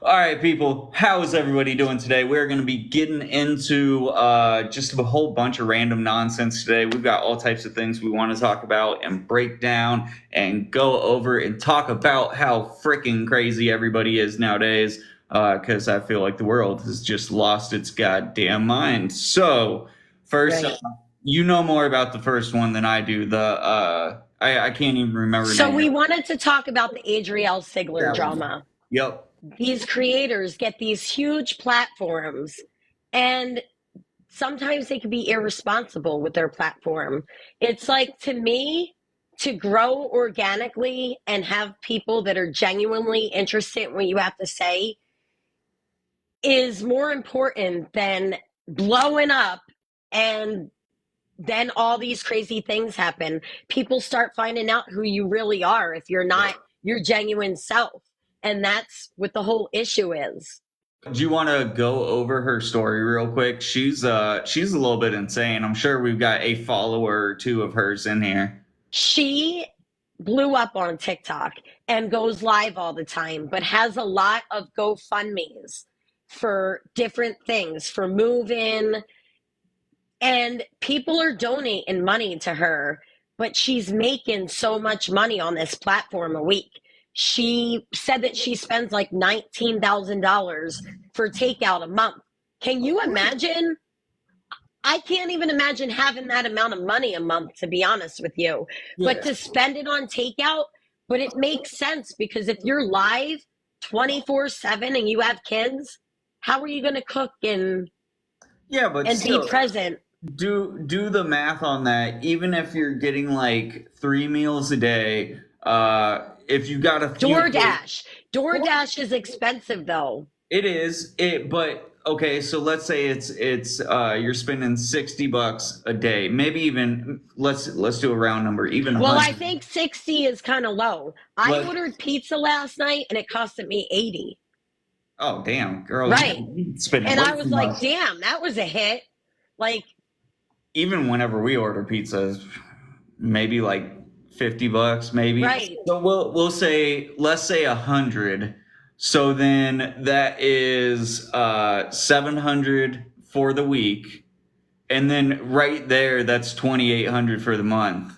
All right, people, how is everybody doing today? We're going to be getting into just a whole bunch of random nonsense today. We've got all types of things we want to talk about and break down and go over and talk about how freaking crazy everybody is nowadays, because I feel like the world has just lost its goddamn mind. So, first, Right. you know more about the first one than I do. I can't even remember the So name. we wanted to talk about the Adriel Sigler That one. drama. Yep. These creators get these huge platforms, and sometimes they can be irresponsible with their platform. It's like, to me, to grow organically and have people that are genuinely interested in what you have to say is more important than blowing up, and then all these crazy things happen. People start finding out who you really are if you're not your genuine self. And that's what the whole issue is. Do you want to go over her story real quick? She's a little bit insane. I'm sure we've got a follower or two of hers in here. She blew up on TikTok and goes live all the time, but has a lot of GoFundMe's for different things, for moving, and people are donating money to her, but she's making so much money on this platform a week. She said that she spends like $19,000 for takeout a month. Can you imagine? I can't even imagine having that amount of money a month, to be honest with you. But Yeah. to spend it on takeout, but it makes sense because if you're live 24/7 and you have kids, how are you going to cook Yeah, but and be still, present? do the math on that. Even if you're getting like 3 meals a day, if you got a few kids, DoorDash. DoorDash is expensive though. it is it. But okay, so let's say it's you're spending $60 a day, maybe even let's do a round number, even a Well, I hundred. think 60 is kind of low. I Let ordered pizza last night and it costed me 80. Oh damn, girl, Right. you spending And way I too was like, much. damn, that was a hit. Like, Even whenever we order pizzas, maybe like $50, maybe. right. So we'll say let's say 100. So then that is 700 for the week, and then right there that's 2,800 for the month.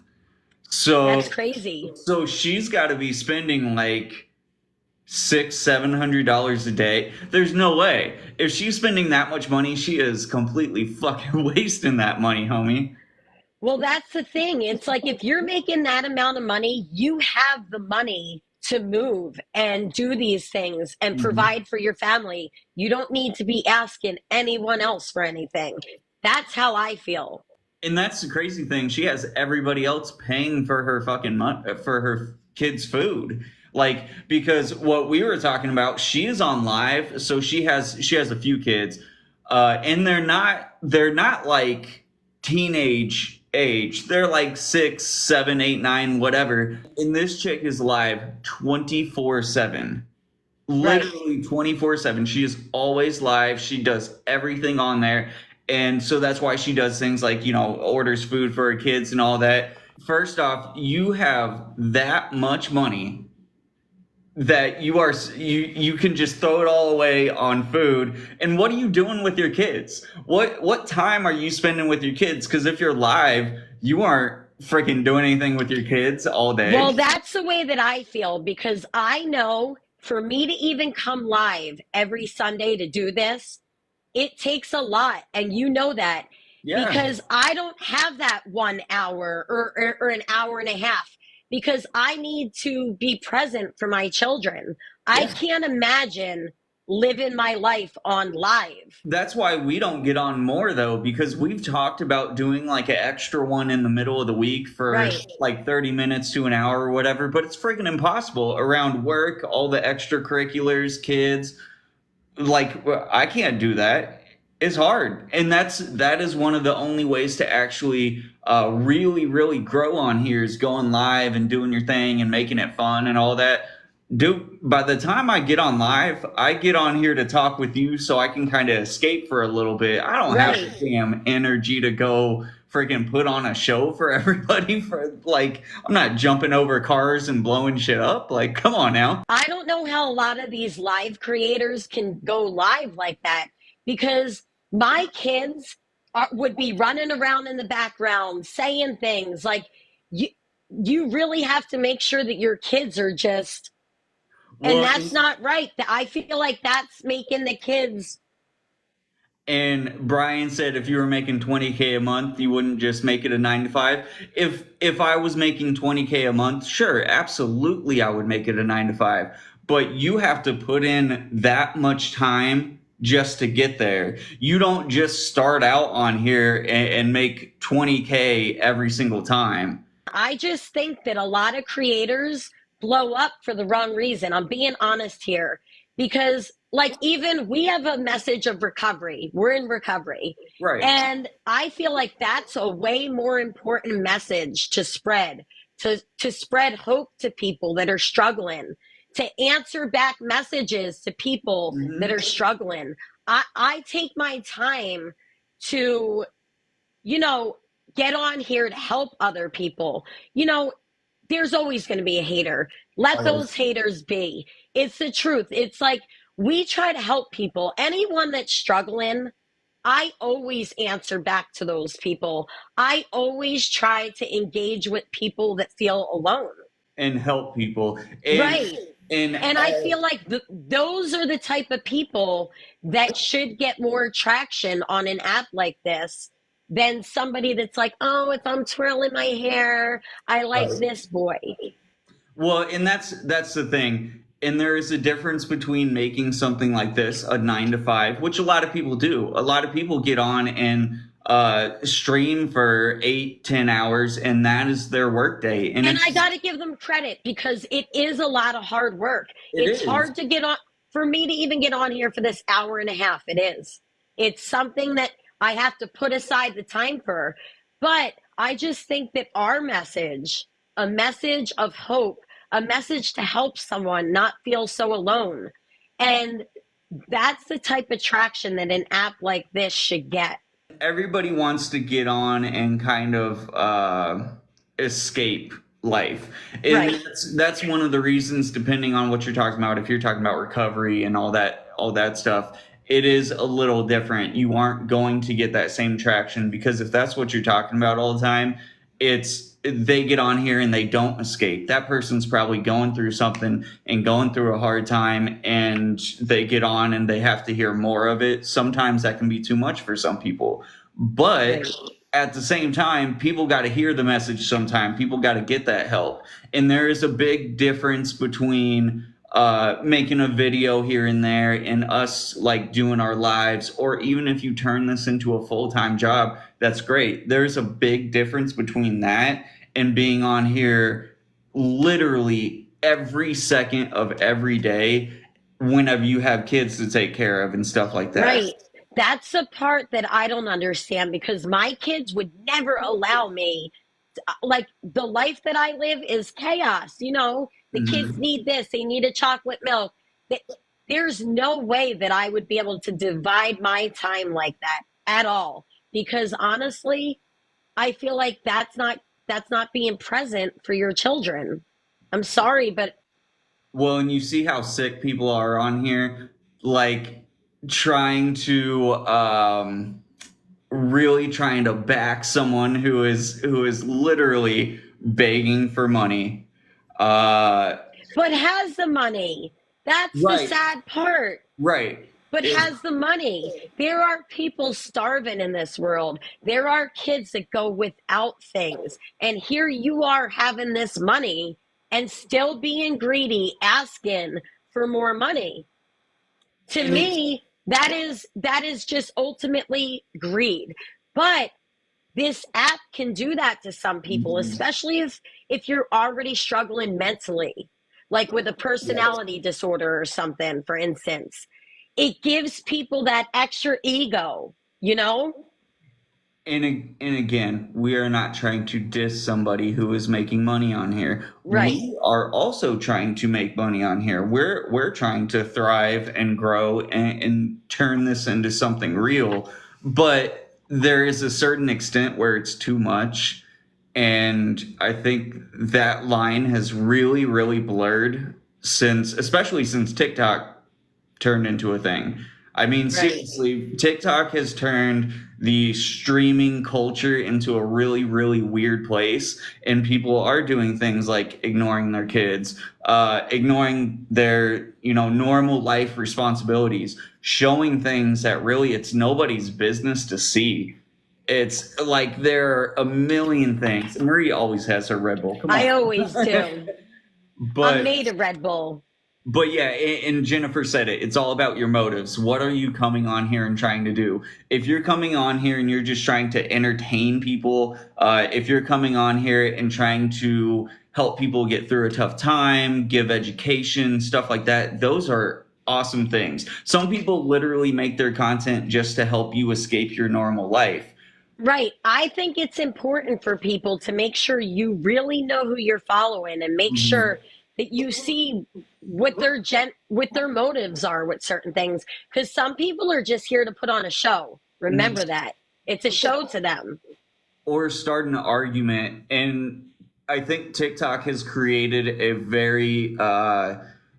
So That's crazy. so she's got to be spending like $700 a day. There's no way. If she's spending that much money, she is completely fucking wasting that money, homie. Well, that's the thing. It's like if you're making that amount of money, you have the money to move and do these things and Mhm. provide for your family. You don't need to be asking anyone else for anything. That's how I feel. And that's the crazy thing. She has everybody else paying for her fucking for her kids' food. Like because what we were talking about, she is on live, so she has a few kids, and they're not like teenage age. They're like 6, 7, 8, 9, whatever. And this chick is live 24/7, Right. literally 24/7. She is always live. She does everything on there. And so that's why she does things like, orders food for her kids and all that. First off, you have that much money that you can just throw it all away on food. And what are you doing with your kids? What time are you spending with your kids? Because if you're live, you aren't freaking doing anything with your kids all Well, day. that's the way that I feel because I know for me to even come live every Sunday to do this, it takes a lot. And you know that Yeah. because I don't have that 1 hour or an hour and a half because I need to be present for my children. I Yeah. can't imagine living my life on live. That's why we don't get on more though, because we've talked about doing like an extra one in the middle of the week for Right. like 30 minutes to an hour or whatever, but it's freaking impossible around work, all the extracurriculars, kids. Like I can't do that. It's hard. And that is one of the only ways to actually really, really grow on here is going live and doing your thing and making it fun and all that. Dude, by the time I get on live, I get on here to talk with you so I can kind of escape for a little bit. I don't have Right. the damn energy to go freaking put on a show for everybody. For like, I'm not jumping over cars and blowing shit up. Like, come on now. I don't know how a lot of these live creators can go live like that because my kids would be running around in the background saying things like you you really have to make sure that your kids are just, and Well, that's not right. I feel like that's making the kids and Brian said if you were making 20K a month, you wouldn't just make it a 9 to 5. If I was making 20K a month, sure, absolutely I would make it a 9 to 5. But you have to put in that much time just to get there. You don't just start out on here and make 20K every single time. I just think that a lot of creators blow up for the wrong reason. I'm being honest here because, like, even we have a message of recovery. We're in recovery. Right. And I feel like that's a way more important message to spread, to spread hope to people that are struggling, to answer back messages to people that are Hmm. struggling. I take my time to, you know, get on here to help other people. You know, there's always going to be a hater. Let those haters be. It's the truth. It's like we try to help people. Anyone that's struggling, I always answer back to those people. I always try to engage with people that feel alone. And help people. Right. And And I feel like those are the type of people that should get more traction on an app like this than somebody that's like, oh, if I'm twirling my hair, I like this boy. Well, and that's the thing. And there is a difference between making something like this a 9 to 5, which a lot of people do. A lot of people get on and stream for 8, 10 hours, and that is their work day. And And I it's got to give them credit because it is a lot of hard work. it It's is. hard to get on, for me to even get on here for this hour and a half. It is. It's something that I have to put aside the time for. But I just think that our message, a message of hope, a message to help someone not feel so alone. And that's the type of traction that an app like this should get. Everybody wants to get on and kind of escape life, and Right. that's one of the reasons. Depending on what you're talking about, if you're talking about recovery and all that stuff, it is a little different. You aren't going to get that same traction because if that's what you're talking about all the time, it's they get on here and they don't escape. That person's probably going through something and going through a hard time, and they get on and they have to hear more of it. Sometimes that can be too much for some people, but Right. at the same time, people got to hear the message sometime. People got to get that help. And there is a big difference between making a video here and there and us like doing our lives, or even if you turn this into a full-time job, that's great. There's a big difference between that and being on here literally every second of every day whenever you have kids to take care of and stuff like that. Right. That's the part that I don't understand because my kids would never allow me, like, the life that I live is chaos. You know, the kids Mhm. need this, they need a chocolate milk. There's no way that I would be able to divide my time like that at all because honestly, I feel like that's not being present for your children. I'm sorry, but Well, and you see how sick people are on here, like trying to really trying to back someone who is literally begging for money. Uh, has the money. That's the right, sad part. right. But It, has the money. There are people starving in this world. There are kids that go without things. And here you are having this money and still being greedy, asking for more money. To and it's me, that is just ultimately greed. But this app can do that to some people, especially if you're already struggling mentally, like with a personality disorder or something, for instance. It gives people that extra ego, you know? and again, we are not trying to diss somebody who is making money on here. Right. We are also trying to make money on here. We're trying to thrive and grow and turn this into something real. But there is a certain extent where it's too much. And I think that line has really, really blurred since, especially since TikTok turned into a thing. I mean, Right. seriously, TikTok has turned the streaming culture into a really, really weird place, and people are doing things like ignoring their kids, ignoring their, normal life responsibilities, showing things that really it's nobody's business to see. It's like there are a million things. Marie always has her Red Bull. Come I on. always do. I'm but made of Red Bull. but yeah, and Jennifer said it. It's all about your motives. What are you coming on here and trying to do? If you're coming on here and you're just trying to entertain people, if you're coming on here and trying to help people get through a tough time, give education, stuff like that, those are awesome things. Some people literally make their content just to help you escape your normal life. Right. I think it's important for people to make sure you really know who you're following and make Mhm. sure that you see what their motives are with certain things, because some people are just here to put on a show. Remember that. It's a show to them. Or start an argument. And I think TikTok has created a very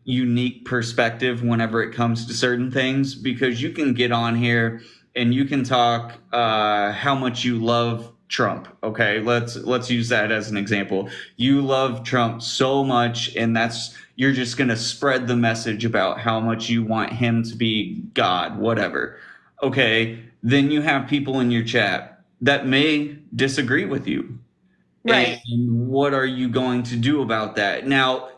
unique perspective whenever it comes to certain things, because you can get on here and you can talk how much you love Trump. Okay, let's use that as an example. You love Trump so much, and that's you're just gonna spread the message about how much you want him to be God, whatever. Okay, then you have people in your chat that may disagree with you. And Right. what are you going to do about that? Now,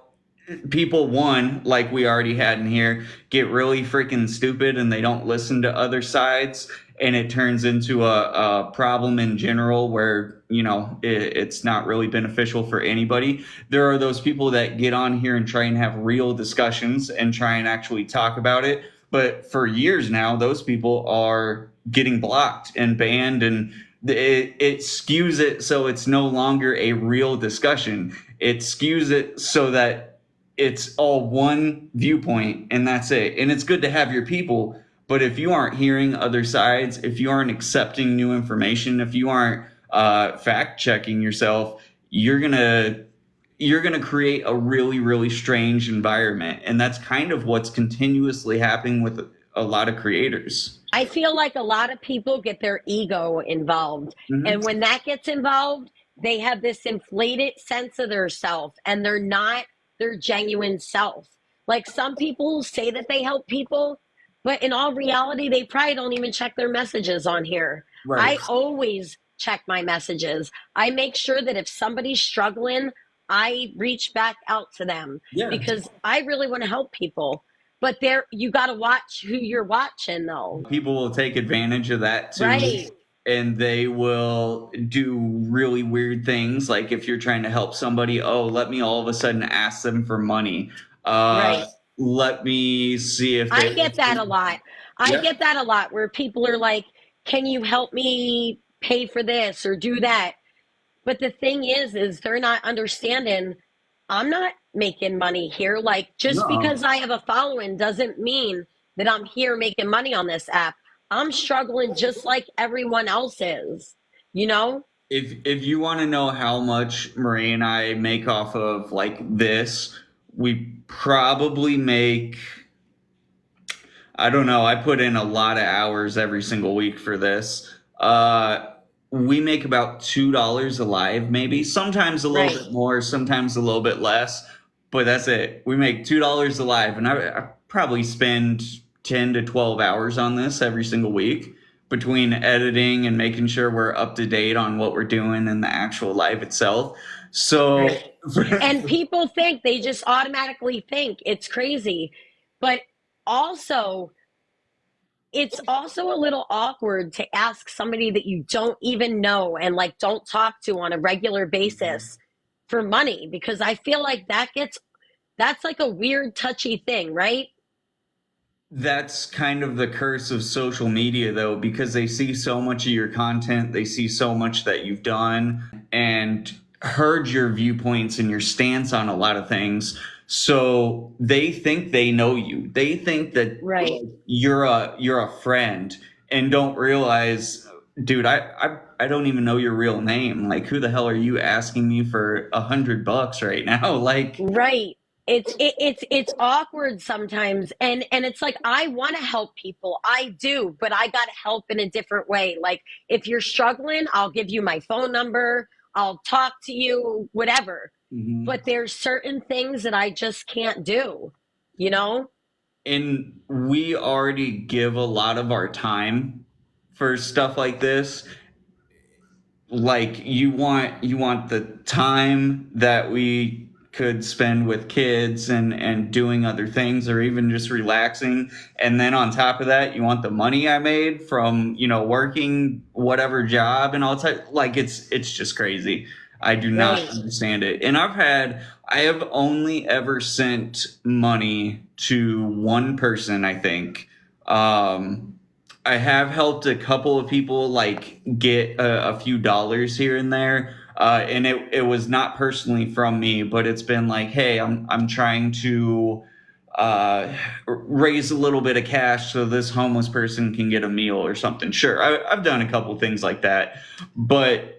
people, one, like we already had in here, get really freaking stupid and they don't listen to other sides, and it turns into a problem in general where it's not really beneficial for anybody. There are those people that get on here and try and have real discussions and try and actually talk about it, but for years now those people are getting blocked and banned, and it skews it so it's no longer a real discussion. It skews it so that it's all one viewpoint and that's it. And it's good to have your people, but if you aren't hearing other sides, if you aren't accepting new information, if you aren't fact checking yourself, you're gonna create a really, really strange environment. And that's kind of what's continuously happening with a lot of creators. I feel like a lot of people get their ego involved. And Mm-hmm. when that gets involved, they have this inflated sense of their self and they're not their genuine self. Like some people say that they help people, but in all reality, they probably don't even check their messages on here. Right. I always check my messages. I make sure that if somebody's struggling, I reach back out to them Yeah. because I really want to help people. But there, you got to watch who you're watching, though. People will take advantage of that too, Right, and they will do really weird things. Like if you're trying to help somebody, oh, let me all of a sudden ask them for money. Uh, right. let me see if I they. get that a lot. I Yep. get that a lot where people are like, "Can you help me pay for this or do that?" But the thing is they're not understanding. I'm not making money here. Like just No. because I have a following doesn't mean that I'm here making money on this app. I'm struggling just like everyone else is. You know? If you want to know how much Marie and I make off of like this, we probably make, I don't know. I put in a lot of hours every single week for this. We make about $2 a live, maybe. Sometimes a little Right. bit more, sometimes a little bit less, but that's it. We make $2 a live, and I probably spend 10 to 12 hours on this every single week between editing and making sure we're up to date on what we're doing in the actual live itself. So, Right. And people think they just automatically think it's crazy. But also, it's also a little awkward to ask somebody that you don't even know and like don't talk to on a regular basis for money because I feel like that's like a weird touchy thing, right? that's kind of the curse of social media, though, because they see so much of your content, they see so much that you've done and heard your viewpoints and your stance on a lot of things. So they think they know you. They think that Right. you're a friend, and don't realize. dude, I don't even know your real name. Like, who the hell are you asking me for $100 right now? Like, Right. It's awkward sometimes, and it's like I want to help people. I do, but I got to help in a different way. Like if you're struggling, I'll give you my phone number. I'll talk to you, whatever. mhm. But there's certain things that I just can't do, you know? And we already give a lot of our time for stuff like this. Like you want the time that we could spend with kids and doing other things or even just relaxing, and then on top of that you want the money I made from working whatever job and all type. Like it's just crazy. I do not Right, understand it. And I have only ever sent money to one person, I think. um I have helped a couple of people like get a few dollars here and there, and it was not personally from me, but it's been like, hey, I'm trying to raise a little bit of cash so this homeless person can get a meal or something. Sure, I've done a couple things like that, but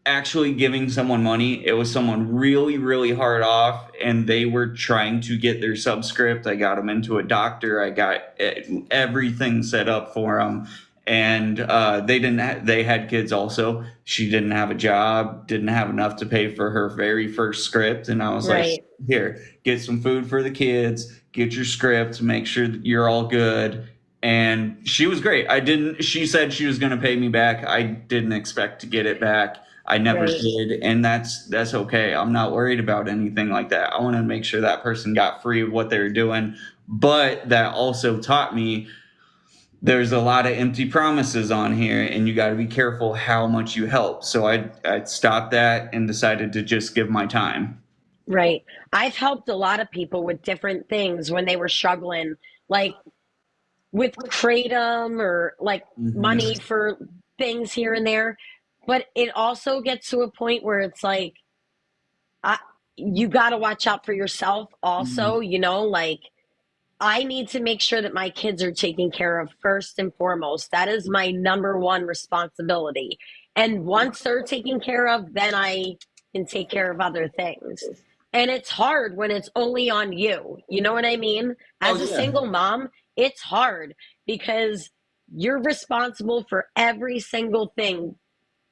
actually giving someone money, it was someone really, really hard off, and they were trying to get their subscript. I got them into a doctor. I got everything set up for them, and they didn't. They had kids also. She didn't have a job, didn't have enough to pay for her very first script, and I was like, right, "Here, get some food for the kids. Get your script. Make sure that you're all good." And she was great. I didn't. She said she was going to pay me back. I didn't expect to get it back. I never right, did, and that's okay. I'm not worried about anything like that. I want to make sure that person got free of what they were doing, but that also taught me there's a lot of empty promises on here, and you got to be careful how much you help. So I stopped that and decided to just give my time. right. I've helped a lot of people with different things when they were struggling, like with kratom or like Hmm. money for things here and there. But it also gets to a point where it's like, I, you got to watch out for yourself also, like I need to make sure that my kids are taken care of first and foremost. That is my number one responsibility. And once they're taken care of, then I can take care of other things. And it's hard when it's only on you. You know what I mean? Oh As a yeah, single mom, it's hard because you're responsible for every single thing,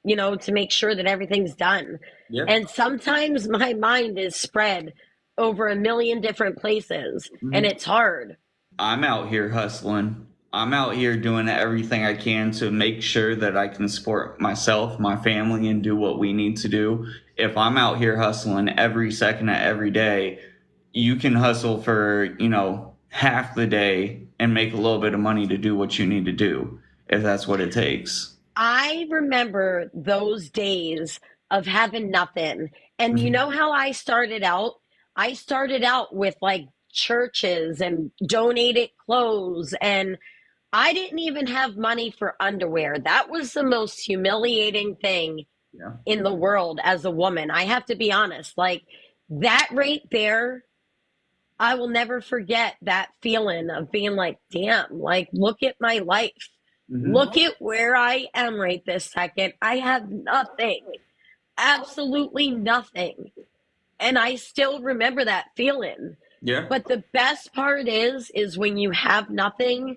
to make sure that everything's done. yep. And sometimes my mind is spread over a million different places and Mhm. it's hard. I'm out here hustling. I'm out here doing everything I can to make sure that I can support myself, my family, and do what we need to do. If I'm out here hustling every second of every day, you can hustle for, half the day and make a little bit of money to do what you need to do, if that's what it takes. I remember those days of having nothing. And you know how I started out? I started out with like churches and donated clothes, and I didn't even have money for underwear. That was the most humiliating thing Yeah. in the world as a woman. I have to be honest. Like that right there, I will never forget that feeling of being like, damn, like, look at my life. Hmm. Look at where I am right this second. I have nothing, absolutely nothing. And I still remember that feeling. Yeah. But the best part is when you have nothing,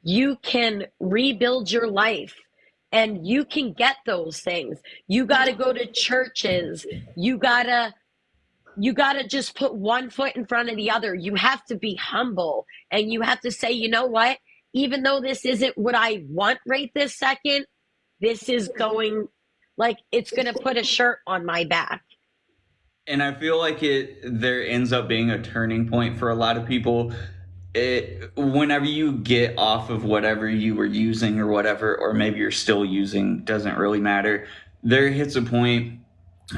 you can rebuild your life and you can get those things. You got to go to churches. You got to just put one foot in front of the other. You have to be humble and you have to say, you know what? Even though this isn't what I want right this second, this is going like it's going to put a shirt on my back. And I feel like there ends up being a turning point for a lot of people. Whenever you get off of whatever you were using or whatever, or maybe you're still using, doesn't really matter. There hits a point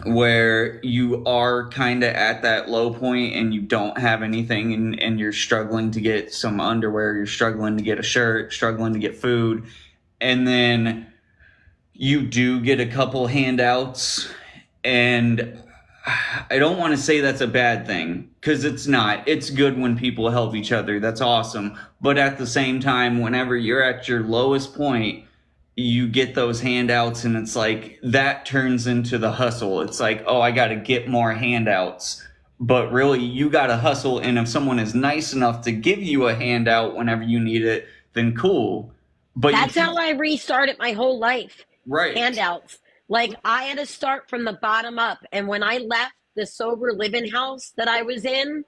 where you are kind of at that low point and you don't have anything, and you're struggling to get some underwear, you're struggling to get a shirt, struggling to get food, and then you do get a couple handouts, and I don't want to say that's a bad thing because it's not. It's good when people help each other. That's awesome. But at the same time, whenever you're at your lowest point, you get those handouts and it's like that turns into the hustle. It's like, oh, I got to get more handouts. But really, you got to hustle. And if someone is nice enough to give you a handout whenever you need it, then cool. But you That's can't, how I restarted my whole life. right. Handouts. Like I had to start from the bottom up. And when I left the sober living house that I was in,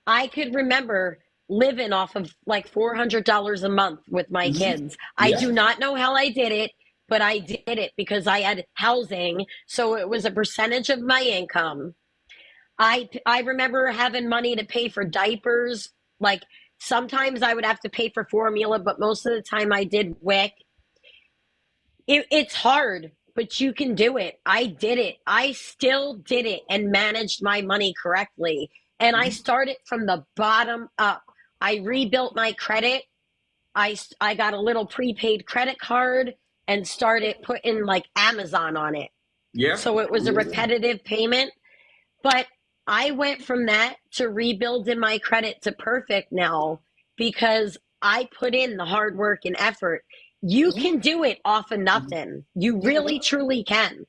I could remember living off of like $400 a month with my Mhm. kids. I Yeah. do not know how I did it, but I did it because I had housing. So it was a percentage of my income. I remember having money to pay for diapers. Like sometimes I would have to pay for formula, but most of the time I did WIC. It's hard, but you can do it. I did it. I still did it and managed my money correctly. And I started from the bottom up. I rebuilt my credit. I got a little prepaid credit card and started putting like Amazon on it. Yeah. So it was a repetitive payment. But I went from that to rebuilding my credit to perfect now because I put in the hard work and effort. You can do it off of nothing. You really, truly can.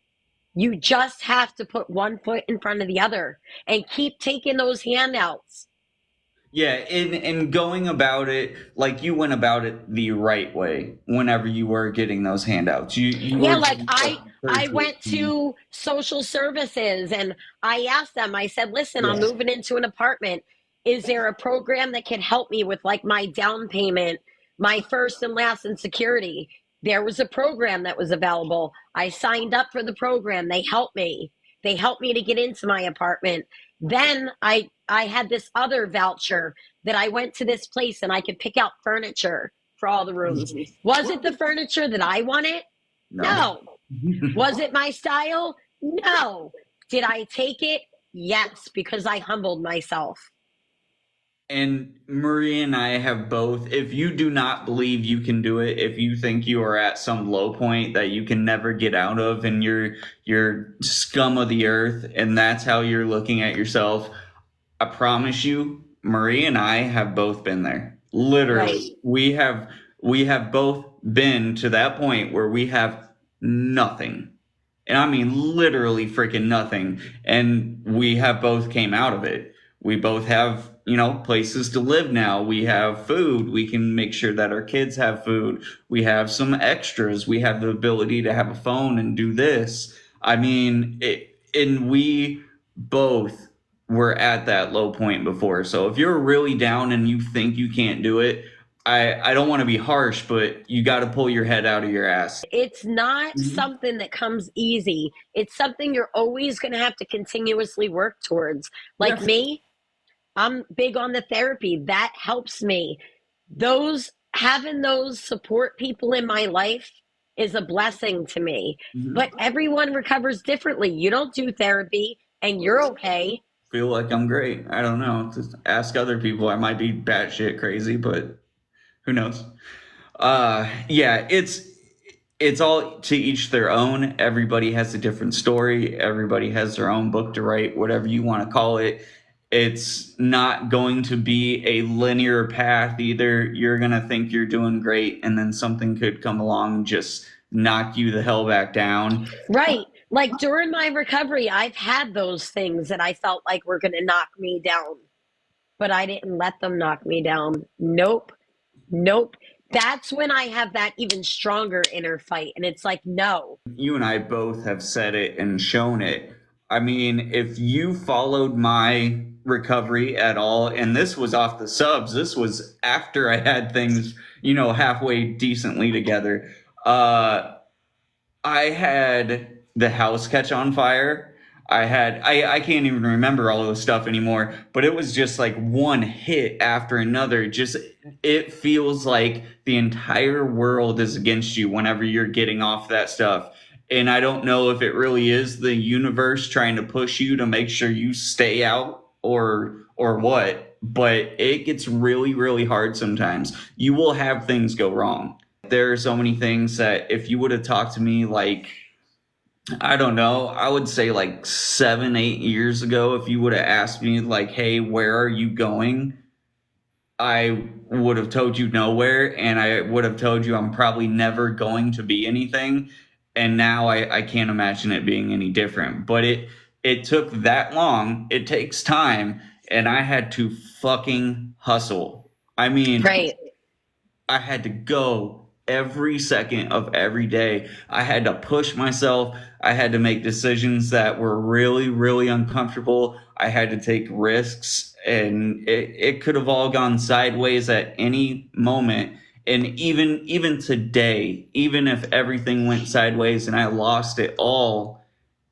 You just have to put one foot in front of the other and keep taking those handouts. Yeah, and going about it like you went about it the right way whenever you were getting those handouts. You Yeah, were like being I went courteous. to social services and I asked them, I said, listen, I'm Yeah. moving into an apartment. Is there a program that can help me with like my down payment, my first and last and security? There was a program that was available. I signed up for the program. They helped me. They helped me to get into my apartment. Then I had this other voucher that I went to this place and I could pick out furniture for all the rooms. Was it the furniture that I wanted? No. No. Was it my style? No. Did I take it? Yes, because I humbled myself. And Marie and I have both. If you do not believe you can do it, if you think you are at some low point that you can never get out of and you're scum of the earth and that's how you're looking at yourself, I promise you, Marie and I have both been there. Right. Literally, we have both been to that point where we have nothing. And I mean literally freaking nothing. And we have both came out of it. We both have, places to live now. We have food. We can make sure that our kids have food. We have some extras. We have the ability to have a phone and do this. I mean, and we both were at that low point before. So if you're really down and you think you can't do it, I don't want to be harsh, but you got to pull your head out of your ass. It's not Mhm. something that comes easy. It's something you're always going to have to continuously work towards. Like Yeah. me, I'm big on the therapy. That helps me. Those having those support people in my life is a blessing to me. But Mhm. everyone recovers differently. You don't do therapy and you're okay. Feel like I'm great. I don't know. Just ask other people. I might be batshit crazy, but who knows? Yeah, it's all to each their own. Everybody has a different story. Everybody has their own book to write, whatever you want to call it. It's not going to be a linear path either. You're going to think you're doing great, and then something could come along and just knock you the hell back down. Right. Like during my recovery, I've had those things that I felt like were going to knock me down, but I didn't let them knock me down. Nope. Nope. That's when I have that even stronger inner fight. And it's like, no. You and I both have said it and shown it. I mean, if you followed my recovery at all, and this was off the subs, this was after I had things, halfway decently together. Uh, I had the house catch on fire. I can't even remember all of the stuff anymore, but it was just like one hit after another. Just it feels like the entire world is against you whenever you're getting off that stuff. And I don't know if it really is the universe trying to push you to make sure you stay out or what, but it gets really, really hard sometimes. You will have things go wrong. There are so many things that if you would have talked to me like, I don't know, I would say like 7, 8 years ago, if you would have asked me like, hey, where are you going? I would have told you nowhere, and I would have told you I'm probably never going to be anything. And now I can't imagine it being any different. But it took that long. It takes time, and I had to fucking hustle. I mean, Right. I had to go every second of every day. I had to push myself. I had to make decisions that were really, really uncomfortable. I had to take risks, and it could have all gone sideways at any moment. And even today, even if everything went sideways and I lost it all,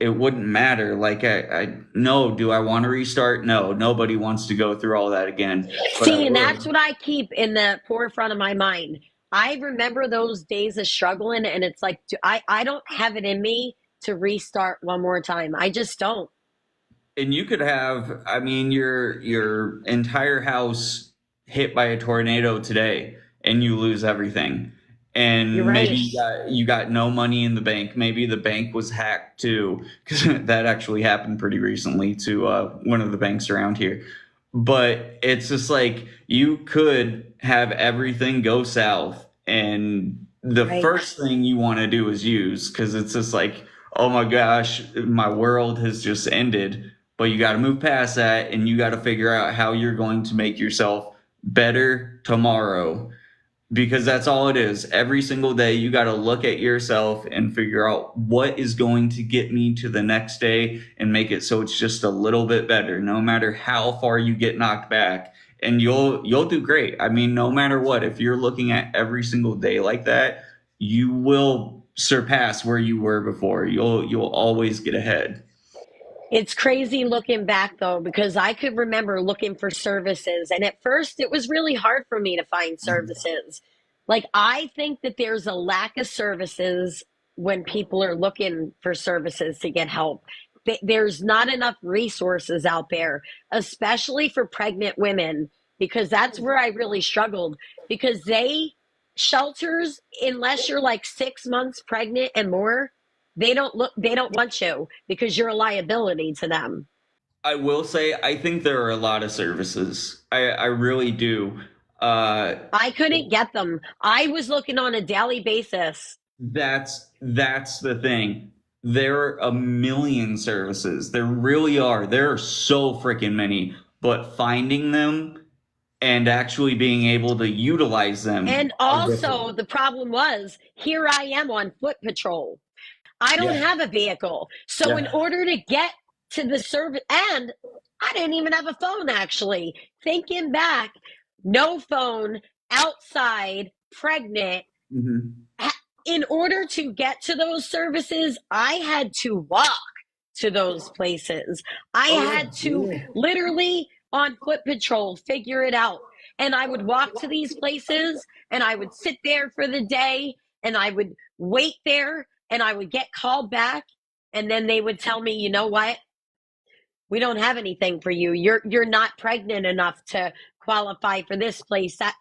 it wouldn't matter. Like I no, do I want to restart? No, nobody wants to go through all that again. But I See, and that's would. what I keep in the forefront of my mind. I remember those days of struggling, and it's like, I don't have it in me to restart one more time. I just don't. And you could have, I mean, your entire house hit by a tornado today, and you lose everything. You're And maybe right. you got no money in the bank. Maybe the bank was hacked too, because that actually happened pretty recently to one of the banks around here. But it's just like you could have everything go south, and the Right. first thing you want to do is use, because it's just like, oh my gosh, my world has just ended. But you got to move past that, and you got to figure out how you're going to make yourself better tomorrow, because that's all it is. Every single day you got to look at yourself and figure out what is going to get me to the next day and make it so it's just a little bit better, no matter how far you get knocked back. And you'll do great. I mean, no matter what, if you're looking at every single day like that, you will surpass where you were before. You'll always get ahead. It's crazy looking back though, because I could remember looking for services, and at first it was really hard for me to find services. Like, I think that there's a lack of services when people are looking for services to get help. There's not enough resources out there, especially for pregnant women, because that's where I really struggled. Because shelters, unless you're like 6 months pregnant and more, they don't want you because you're a liability to them. I will say, I think there are a lot of services. I really do. Uh, I couldn't get them. I was looking on a daily basis. that's the thing. There are a million services. There really are. There are so freaking many. But finding them and actually being able to utilize them And are different. also, the problem was here I am on foot patrol. I don't Yeah, have a vehicle. So, in yeah. order to get to the service, and I didn't even have a phone actually. Thinking back, no phone, outside, pregnant. Hmm. In order to get to those services, I had to walk to those places. I Oh yeah, had to yeah. literally on foot patrol figure it out. And I would walk to these places and I would sit there for the day and I would wait there and I would get called back. And then they would tell me, you know what? We don't have anything for you. You're not pregnant enough to qualify for this place. That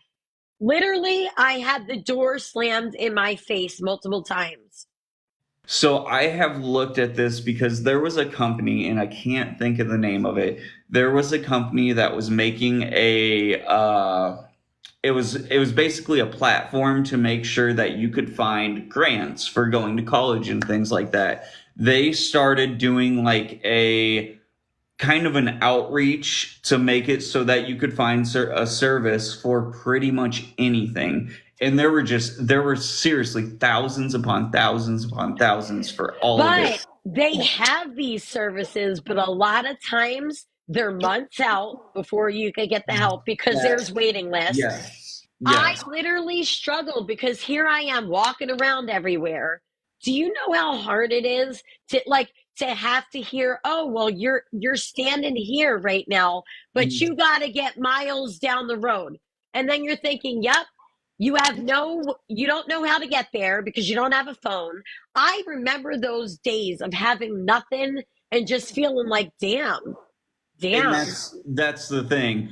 literally I had the door slammed in my face multiple times. So I have looked at this because there was a company, and I can't think of the name of it. There was a company that was making it was basically a platform to make sure that you could find grants for going to college and things like that. They started doing like a kind of an outreach to make it so that you could find a service for pretty much anything. And there were seriously thousands upon thousands for all of But it. they have these services, but a lot of times they're months out before you can get the help because there's Yes, waiting lists. yes, I yes. literally struggled because here I am walking around everywhere. Do you know how hard it is to have to hear, "Oh, well you're standing here right now, but you got to get miles down the road." And then you're thinking, "Yep, you don't know how to get there because you don't have a phone." I remember those days of having nothing and just feeling like, "Damn, And damn." that's the thing.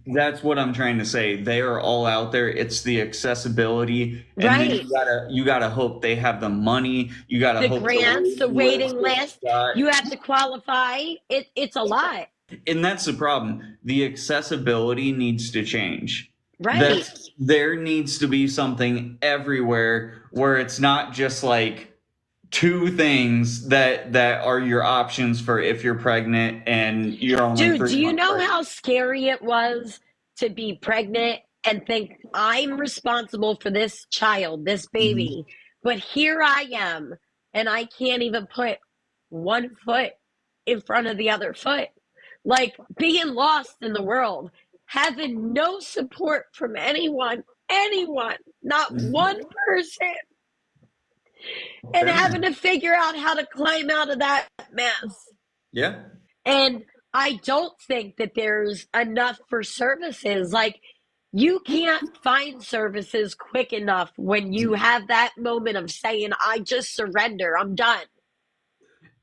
That's what I'm trying to say. They are all out there. It's the accessibility, and then Right. you gotta hope they have the money. You gotta The hope the grants, the waiting list waiting gets list, shot. you have to qualify. It's a lot. And that's the problem. The accessibility needs to change. Right. That there needs to be something everywhere where it's not just like two things that are your options for if you're pregnant and you're only Dude, three do you months know pregnant. how scary it was to be pregnant and think I'm responsible for this child, this Mhm. baby, but here I am and I can't even put one foot in front of the other foot? Like being lost in the world, having no support from anyone, not one person, and having Been to figure out how to climb out of that mess. there. Yeah. And I don't think that there's enough for services. Like, you can't find services quick enough when you have that moment of saying, I just surrender, I'm done.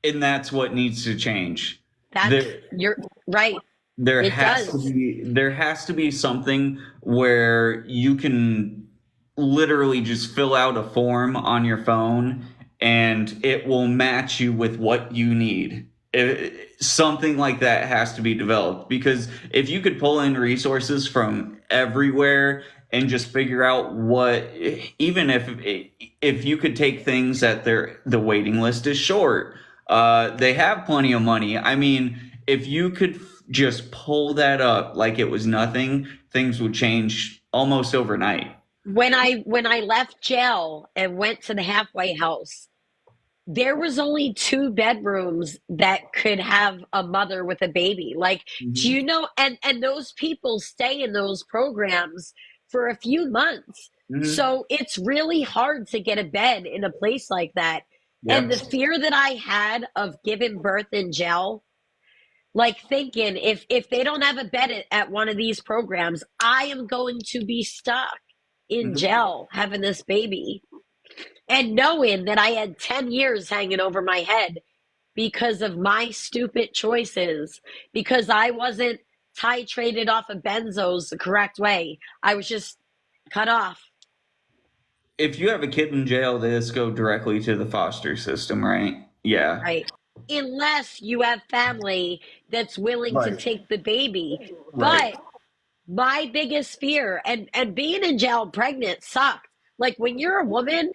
And that's what needs to change. That's, There you're right. there It has to does. be there has to be something where you can literally just fill out a form on your phone and it will match you with what you need. Something like that has to be developed because if you could pull in resources from everywhere and just figure out what, even if you could take things that the waiting list is short, they have plenty of money. I mean, if you could just pull that up like it was nothing, things would change almost overnight. When I left jail and went to the halfway house, there was only two bedrooms that could have a mother with a baby. Like, do Hmm. you know? And those people stay in those programs for a few months, Hmm. so it's really hard to get a bed in a place like that. And Yep. the fear that I had of giving birth in jail, like thinking if they don't have a bed at one of these programs, I am going to be stuck in Hmm. jail having this baby, and knowing that I had 10 years hanging over my head because of my stupid choices, because I wasn't titrated off of benzos the correct way. I was just cut off. If you have a kid in jail, they just go directly to the foster system, right? Yeah. Right. Unless you have family that's willing to Right. take the baby. Right. But my biggest fear, and being in jail pregnant sucked. Like when you're a woman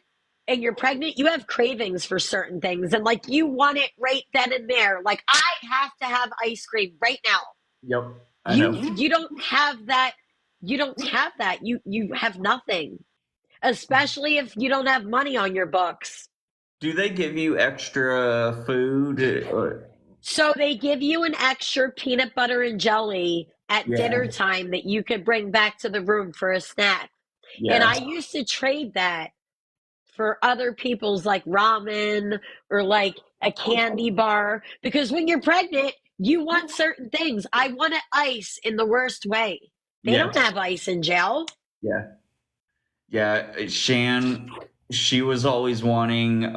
and you're pregnant, you have cravings for certain things, and like you want it right then and there. Like I have to have ice cream right now. Yep. I know. You don't have that. You don't have that. You have nothing, especially if you don't have money on your books. Do they give you extra food? So they give you an extra peanut butter and jelly at dinner Yeah. time that you could bring back to the room for a snack. And Yeah. I used to trade that for other people's like ramen or like a candy bar, because when you're pregnant, you want certain things. I wanted ice in the worst way. They Yeah. don't have ice in jail. Yeah. Yeah. Shan, she was always wanting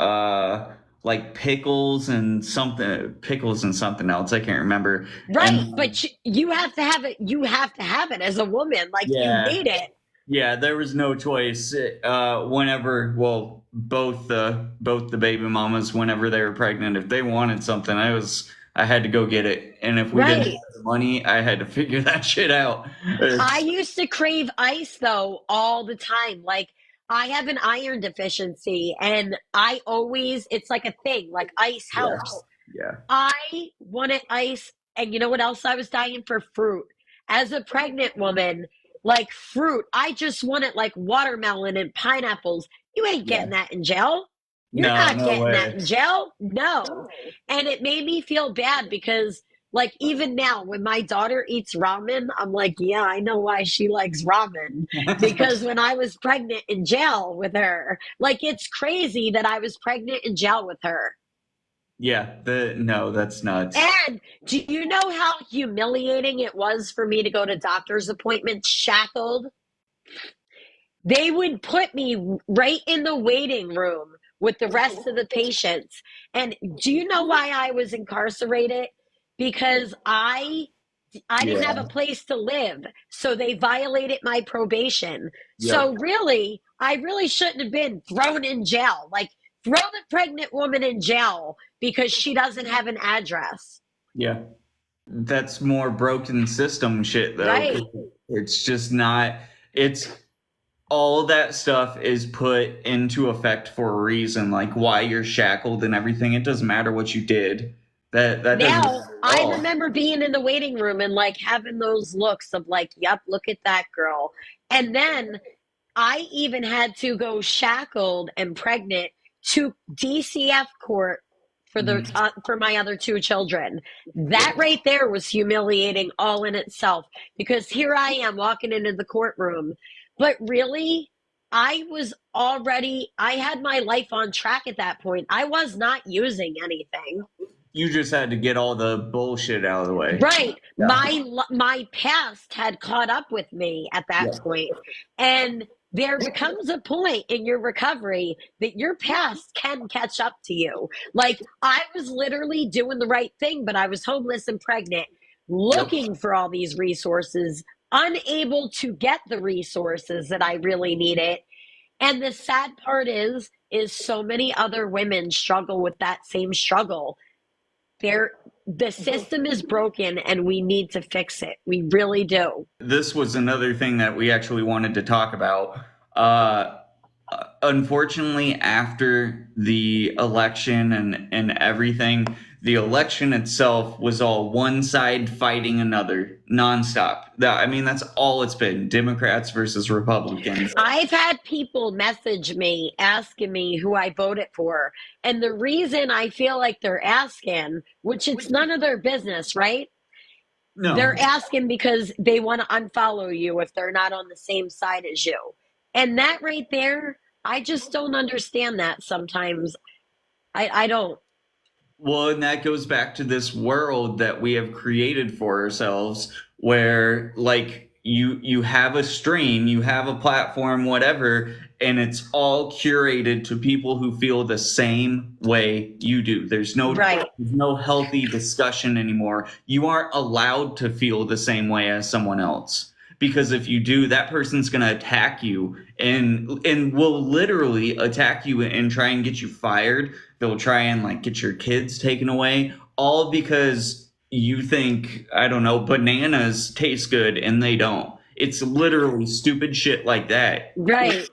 like pickles and something else. I can't remember. Right, And but you have to have it. You have to have it as a woman. Like you yeah. need it. Yeah, there was no choice. Whenever, well, both the baby mamas, whenever they were pregnant, if they wanted something, I had to go get it. And if we didn't have Right. the money, I had to figure that shit out. I It's, used to crave ice though all the time. Like I have an iron deficiency and I always, it's like a thing, like ice yeah, helps. yeah, I wanted ice, and you know what else I was dying for? Fruit. As a pregnant woman, like fruit, I just wanted like watermelon and pineapples. You ain't yeah. getting that in jail. You're No, not no getting that way. in jail. No. And it made me feel bad because, like, even now when my daughter eats ramen, I'm like, yeah, I know why she likes ramen. Because when I was pregnant in jail with her, like, it's crazy that I was pregnant in jail with her. Yeah, the no, that's nuts. And do you know how humiliating it was for me to go to doctor's appointments shackled? They would put me right in the waiting room with the rest of the patients. And do you know why I was incarcerated? Because I didn't have a Yeah, place to live. So they violated my probation. So yep, really, I really shouldn't have been thrown in jail. Like throw the pregnant woman in jail because she doesn't have an address. yeah. That's more broken system shit though. 'Cause Right. it's just not. It's all that stuff is put into effect for a reason, like why you're shackled and everything. It doesn't matter what you did. That doesn't Now, matter at I all. remember being in the waiting room and like having those looks of like, yep, look at that girl. And then I even had to go shackled and pregnant to DCF court Mhm. for my other two children. Yep. That right there was humiliating all in itself because here I am walking into the courtroom, but really I had my life on track at that point. I was not using anything. You just had to get all the bullshit out of the way. Right. Yeah. My past had caught up with me at that Yeah. point. And there becomes a point in your recovery that your past can catch up to you. Like I was literally doing the right thing, but I was homeless and pregnant, Yep. looking for all these resources, unable to get the resources that I really needed. And the sad part is so many other women struggle with that same struggle. There, the system is broken and we need to fix it. We really do. This was another thing that we actually wanted to talk about. Uh, Unfortunately, after the election and everything, the election itself was all one side fighting another nonstop. I mean, that's all it's been: Democrats versus Republicans. I've had people message me asking me who I voted for. And the reason I feel like they're asking, which it's none of their business, right? No. They're asking because they want to unfollow you if they're not on the same side as you. And that right there, I just don't understand that sometimes. I don't. Well, and that goes back to this world that we have created for ourselves where like you have a stream, you have a platform, whatever, and it's all curated to people who feel the same way you do. Right. There's no healthy discussion anymore. You aren't allowed to feel the same way as someone else. Because if you do, that person's going to attack you and will literally attack you and try and get you fired. They'll try and like get your kids taken away, all because you think, I don't know, bananas taste good and they don't. It's literally stupid shit like that. Right.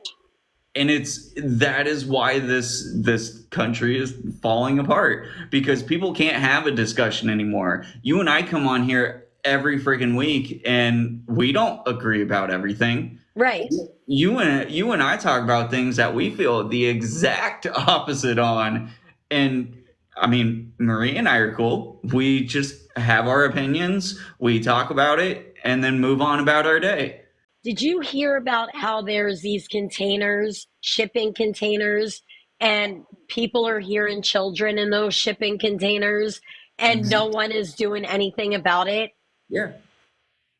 And that is why this country is falling apart because people can't have a discussion anymore. You and I come on here every freaking week and we don't agree about everything. Right. You and I talk about things that we feel the exact opposite on. And I mean, Marie and I are cool. We just have our opinions, we talk about it, and then move on about our day. Did you hear about how there's these containers, shipping containers, and people are hearing children in those shipping containers and no one is doing anything about it? Yeah.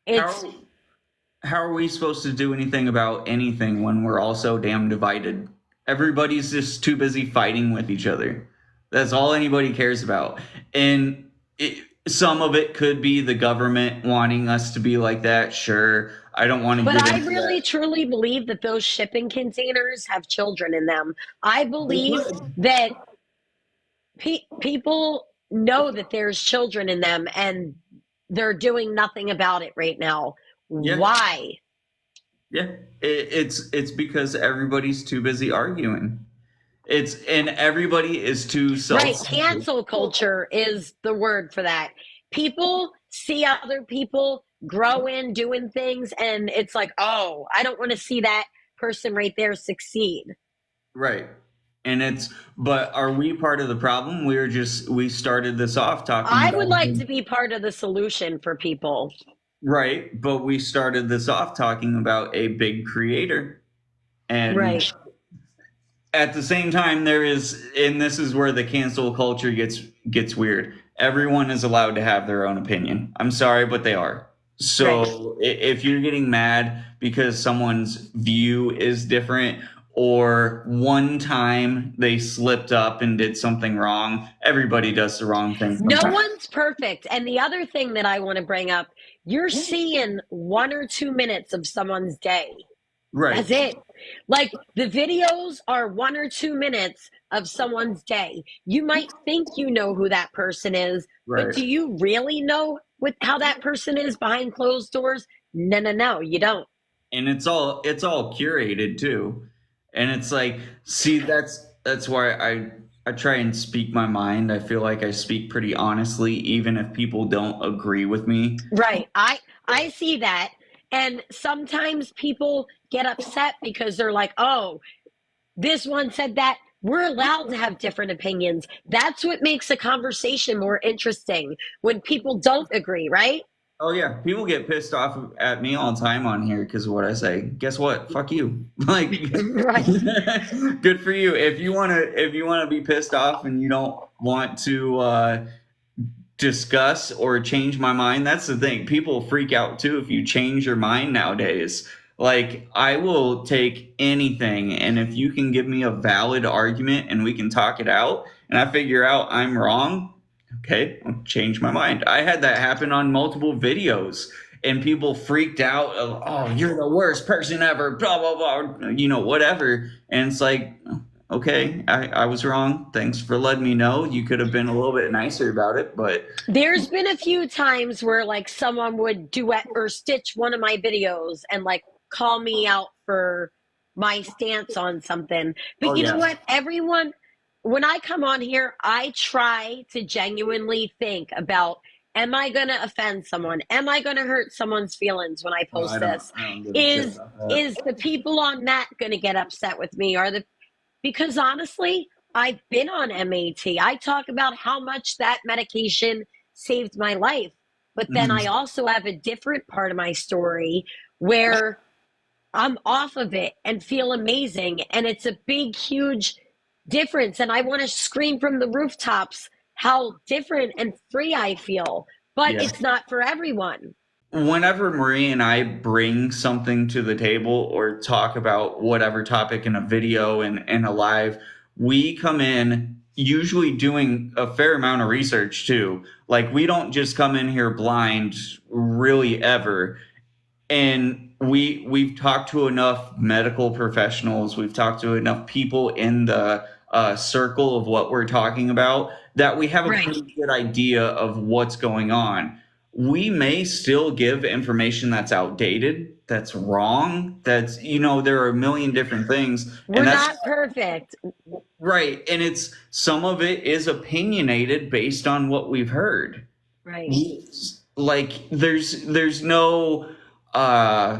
It's How how are we supposed to do anything about anything when we're all so damn divided? Everybody's just too busy fighting with each other. That's all anybody cares about. And some of it could be the government wanting us to be like that. Sure. I don't want to but get I into really that. truly believe that those shipping containers have children in them. I They believe could. that people know that there's children in them and they're doing nothing about it right now. Yeah. Why? Yeah. It's because everybody's too busy arguing. And everybody is too Right. self-centered. Cancel culture is the word for that. People see other people growing, doing things, and it's like, oh, I don't want to see that person right there succeed. Right. But are we part of the problem? We started this off talking I would about, like to be part of the solution for people. right, but we started this off talking about a big creator. And Right. at the same time, and this is where the cancel culture gets weird. Everyone is allowed to have their own opinion. I'm sorry, but they are. Right. So if you're getting mad because someone's view is different, or one time they slipped up and did something wrong, everybody does the wrong thing No sometimes. one's perfect. And the other thing that I want to bring up, you're seeing 1 or 2 minutes of someone's day. Right, That's it. Like the videos are 1 or 2 minutes of someone's day. You might think you know who that person is, but right. do you really know with how that person is behind closed doors? No, no, no, you don't. And it's all curated too. And it's like, see, that's why I try and speak my mind. I feel like I speak pretty honestly even if people don't agree with me. Right. I see that. And sometimes people get upset because they're like, "Oh, this one said that." We're allowed to have different opinions. That's what makes a conversation more interesting when people don't agree, right? Oh yeah, people get pissed off at me all the time on here because of what I say. Guess what? Fuck you. Like, Right. good for you. If you wanna be pissed off and you don't want to discuss or change my mind, that's the thing. People freak out too if you change your mind nowadays. Like, I will take anything, and if you can give me a valid argument and we can talk it out, and I figure out I'm wrong, okay, I'll change my mind. I had that happen on multiple videos, and people freaked out of, oh, you're the worst person ever, blah blah blah, whatever. And it's like, okay, I was wrong. Thanks for letting me know. You could have been a little bit nicer about it, but There's been a few times where like someone would duet or stitch one of my videos and like call me out for my stance on something. But oh you know yeah, what? Everyone, when I come on here, I try to genuinely think about, am I going to offend someone? Am I going to hurt someone's feelings when I oh, post this? I don't give a shit Is about that. is the people on that going to get upset with me? Are the Because honestly, I've been on MAT. I talk about how much that medication saved my life. But then Mhm. I also have a different part of my story where I'm off of it and feel amazing. And it's a big, huge difference. And I want to scream from the rooftops how different and free I feel. But Yeah. it's not for everyone. Whenever Marie and I bring something to the table or talk about whatever topic in a video and a live, we come in usually doing a fair amount of research too. Like, we don't just come in here blind really ever. And we've talked to enough medical professionals, we've talked to enough people in the circle of what we're talking about, that we have a Right. pretty good idea of what's going on. We may still give information that's outdated, that's wrong, that's, there are a million different things, We're and that's not perfect. right. And it's, some of it is opinionated based on what we've heard. Right. Like, there's no uh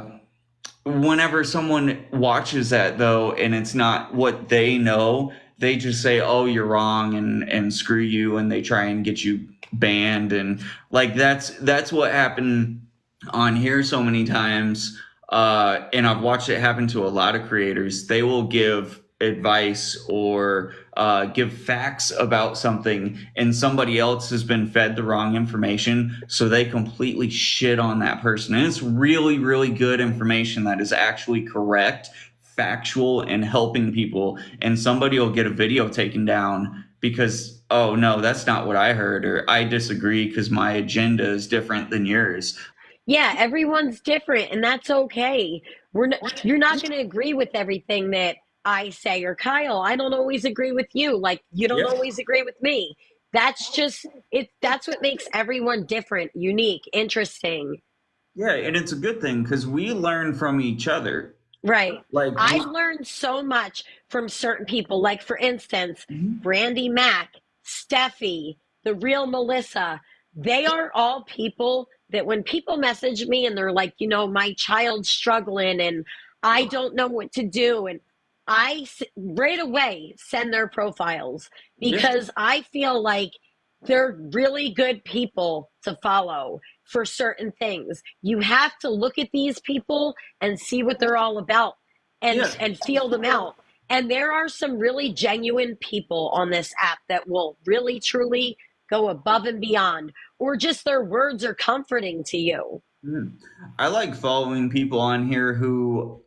whenever someone watches that though and it's not what they know, they just say, oh, you're wrong, and screw you, and they try and get you banned. And like, that's what happened on here so many times. And I've watched it happen to a lot of creators. They will give advice or give facts about something, and somebody else has been fed the wrong information, so they completely shit on that person. And it's really, really good information that is actually correct, factual, and helping people. And somebody will get a video taken down because, oh no, that's not what I heard, or I disagree because my agenda is different than yours. Yeah, everyone's different, and that's okay. You're not going to agree with everything that I say, or Kyle. I don't always agree with you. Like you don't Yeah. always agree with me. That's just it. That's what makes everyone different, unique, interesting. Yeah, and it's a good thing because we learn from each other. Right. Like, I've learned so much from certain people. Like, for instance, mhm. Brandy Mack, Steffi, the real Melissa. They are all people that when people message me and they're like, my child's struggling and I don't know what to do. And right away send their profiles Yeah, because I feel like they're really good people to follow for certain things. You have to look at these people and see what they're all about and yeah, feel them out. And there are some really genuine people on this app that will really truly go above and beyond, or just their words are comforting to you. mhm. I like following people on here who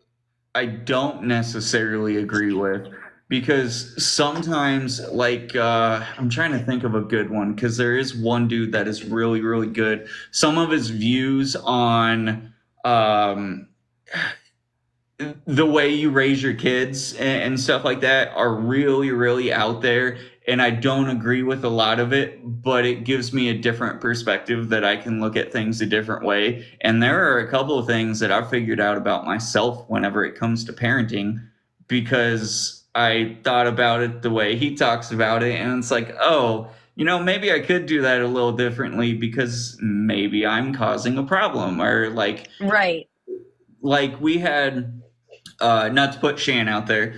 I don't necessarily agree with, because sometimes, like, I'm trying to think of a good one, because there is one dude that is really, really good. Some of his views on um, the way you raise your kids and stuff like that are really, really out there. and I don't agree with a lot of it, but it gives me a different perspective that I can look at things a different way. And there are a couple of things that I've figured out about myself whenever it comes to parenting because I thought about it the way he talks about it, and it's like, oh, maybe I could do that a little differently because maybe I'm causing a problem, or Right. we had not to put Shan out there.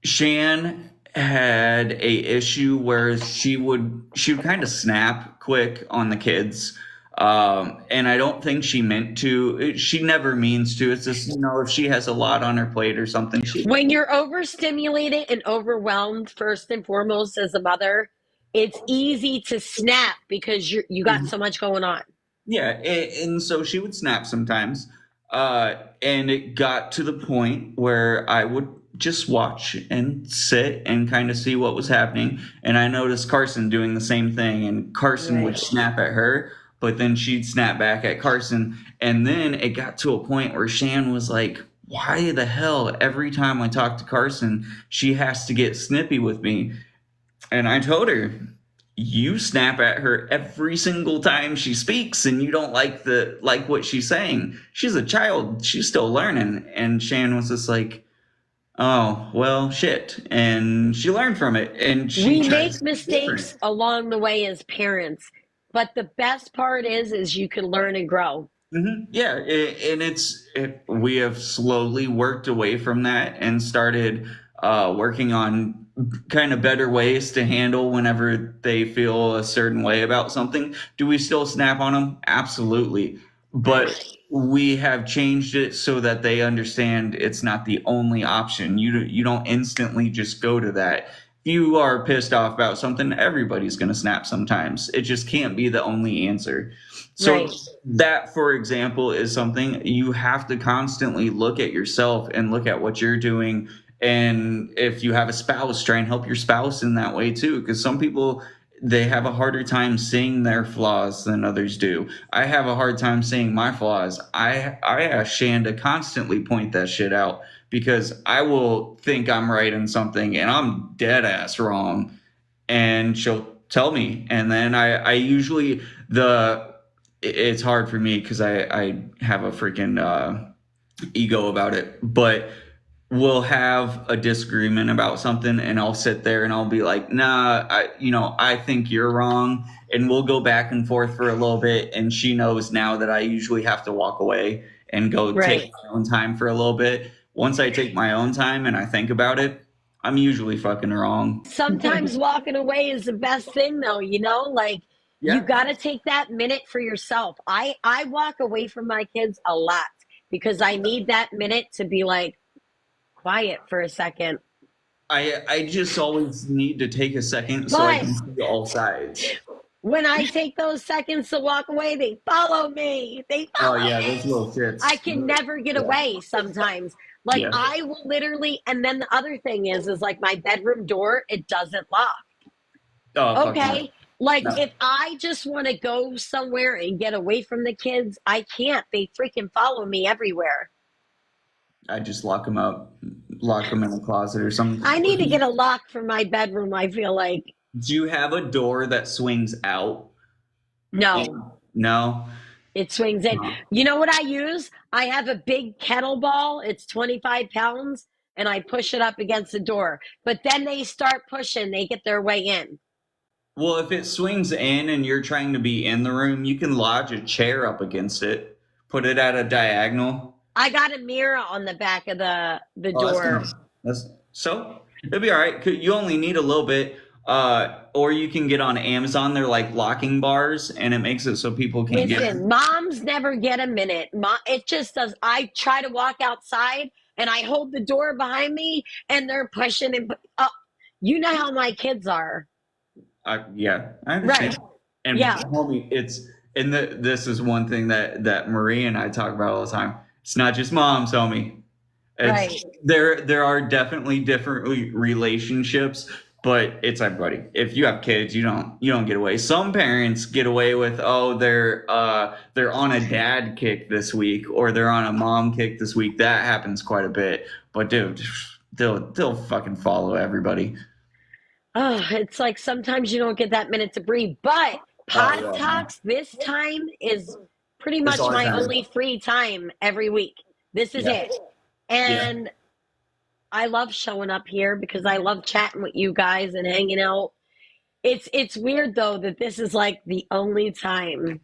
Shan had a issue where she would kind of snap quick on the kids. And I don't think she meant to. She never means to. It's just, if she has a lot on her plate or something, she. When you're overstimulated and overwhelmed, first and foremost, as a mother, it's easy to snap because you got so much going on. Yeah, and so she would snap sometimes. And it got to the point where I would just watch and sit and kind of see what was happening. And I noticed Carson doing the same thing, and Carson would Right. snap at her, but then she'd snap back at Carson. And then it got to a point where Shan was like, why the hell every time I talk to Carson, she has to get snippy with me? And I told her, you snap at her every single time she speaks and you don't like what she's saying. She's a child. She's still learning. And Shan was just like, oh, well, shit. And she learned from it and she We tries make to be different. mistakes along the way as parents, but the best part is you can learn and grow. Yeah, and we have slowly worked away from that and started working on kind of better ways to handle whenever they feel a certain way about something. Do we still snap on them? Absolutely, but Right. we have changed it so that they understand it's not the only option. You don't instantly just go to that. If you are pissed off about something, everybody's going to snap sometimes. It just can't be the only answer. So Right. that, for example, is something you have to constantly look at yourself and look at what you're doing. And if you have a spouse, try and help your spouse in that way too. Because some people, they have a harder time seeing their flaws than others do. I have a hard time seeing my flaws. I ask Shan to constantly point that shit out because I will think I'm right in something and I'm dead ass wrong, and she'll tell me. And then I usually the it's hard for me because I have a freaking ego about it, but we'll have a disagreement about something and I'll sit there and I'll be like, nah, I think you're wrong. And we'll go back and forth for a little bit. And she knows now that I usually have to walk away and go take Right. my own time for a little bit. Once I take my own time and I think about it, I'm usually fucking wrong. Sometimes walking away is the best thing though, like you Yeah. got to take that minute for yourself. I walk away from my kids a lot because I need that minute to be like quiet for a second. I just always need to take a second so I But can see all sides. when I take those seconds to walk away, they follow me. They Oh follow yeah, those me. little shits. I can never get Yeah. away sometimes. Like Yeah. I will literally, and then the other thing is like my bedroom door, it doesn't lock. Oh fuck no. Okay. Like No. if I just want to go somewhere and get away from the kids, I can't. They freaking follow me everywhere. I just lock them up, lock them in a closet or something. I need to get a lock for my bedroom, I feel like. Do you have a door that swings out? No, No. it swings in. No. You know what I use? I have a big kettlebell. It's 25 pounds, and I push it up against the door. But then they start pushing, they get their way in. Well, if it swings in and you're trying to be in the room, you can lodge a chair up against it, put it at a diagonal. I got a mirror on the back of the Oh, that's door. gonna. That's so. It'll be all right. You only need a little bit. Or you can get on Amazon. They're like locking bars, and it makes it so people can get. Listen, moms never get a minute. It just does. I try to walk outside and I hold the door behind me and they're pushing and you know how my kids are. Yeah, I Right. understand. And Yeah. homie, this is one thing that Marie and I talk about all the time. It's not just moms, homie. It's Right. there are definitely different relationships, but it's everybody. If you have kids, you don't get away. Some parents get away with, oh, they're on a dad kick this week or they're on a mom kick this week. That happens quite a bit. But dude, they'll fucking follow everybody. Oh, it's like sometimes you don't get that minute to breathe. But Oh Pod yeah, no. Talks this time is pretty It's much all the my time. only free time every week. This is Yeah, it. yeah. And I love showing up here because I love chatting with you guys and hanging out. It's weird though that this is like the only time